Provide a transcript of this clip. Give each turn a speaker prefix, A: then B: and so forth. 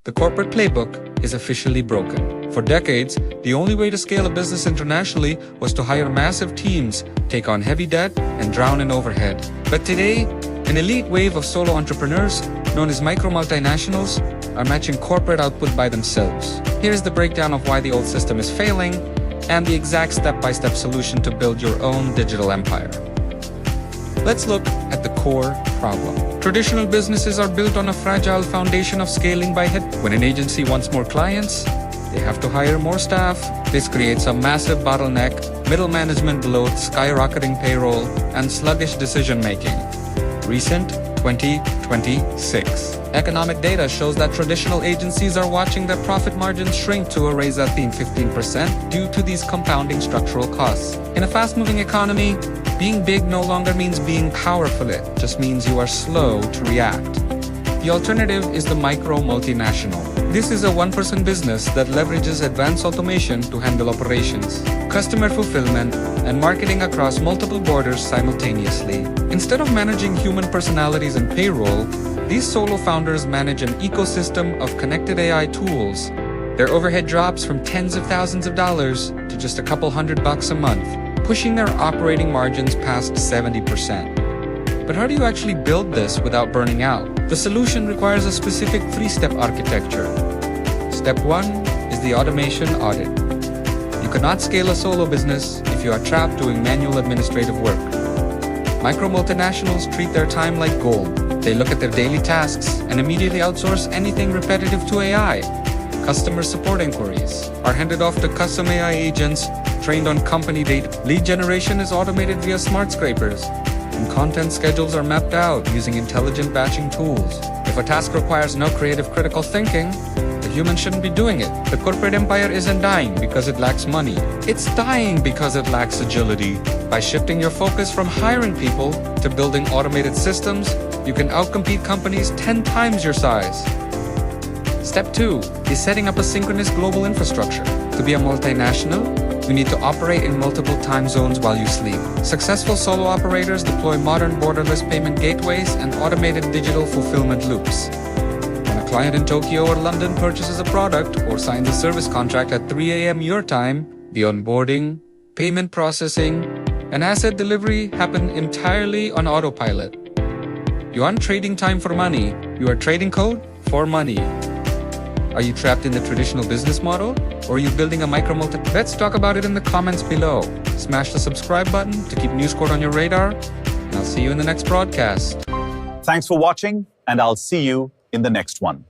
A: The corporate playbook is officially broken. For decades, the only way to scale a business internationally was to hire massive teams, take on heavy debt, and drown in overhead. But today, an elite wave of solo entrepreneurs, known as micro-multinationals, are matching corporate output by themselves. Here's the breakdown of why the old system is failing, and the exact step-by-step solution to build your own digital empire. Let's look at the core problem. Traditional businesses are built on a fragile foundation of scaling by hit. When an agency wants more clients, they have to hire more staff. This creates a massive bottleneck, middle management bloat, skyrocketing payroll, and sluggish decision-making. Recent 2026 economic data shows that traditional agencies are watching their profit margins shrink to a razor-thin 15% due to these compounding structural costs. In a fast-moving economy, being big no longer means being powerful, it just means you are slow to react. The alternative is the micro-multinational. This is a one-person business that leverages advanced automation to handle operations, customer fulfillment, and marketing across multiple borders simultaneously. Instead of managing human personalities and payroll, these solo founders manage an ecosystem of connected AI tools. Their overhead drops from tens of thousands of dollars to just a couple $100 a month, pushing their operating margins past 70%. But how do you actually build this without burning out? The solution requires a specific three-step architecture. Step 1 is the automation audit. You cannot scale a solo business if you are trapped doing manual administrative work. Micro-multinationals treat their time like gold. They look at their daily tasks and immediately outsource anything repetitive to AI. Customer support inquiries are handed off to custom AI agents trained on company data. Lead generation is automated via smart scrapers, and content schedules are mapped out using intelligent batching tools. If a task requires no creative critical thinking, the human shouldn't be doing it. The corporate empire isn't dying because it lacks money. It's dying because it lacks agility. By shifting your focus from hiring people to building automated systems, you can outcompete companies 10 times your size. Step 2 is setting up a synchronous global infrastructure. To be a multinational, you need to operate in multiple time zones while you sleep. Successful solo operators deploy modern borderless payment gateways and automated digital fulfillment loops. When a client in Tokyo or London purchases a product or signs a service contract at 3 a.m. your time, the onboarding, payment processing, and asset delivery happen entirely on autopilot. You aren't trading time for money, you are trading code for money. Are you trapped in the traditional business model? Or are you building a micro-multi? Let's talk about it in the comments below. Smash the subscribe button to keep Chord on your radar, and I'll see you in the next broadcast.
B: Thanks for watching, and I'll see you in the next one.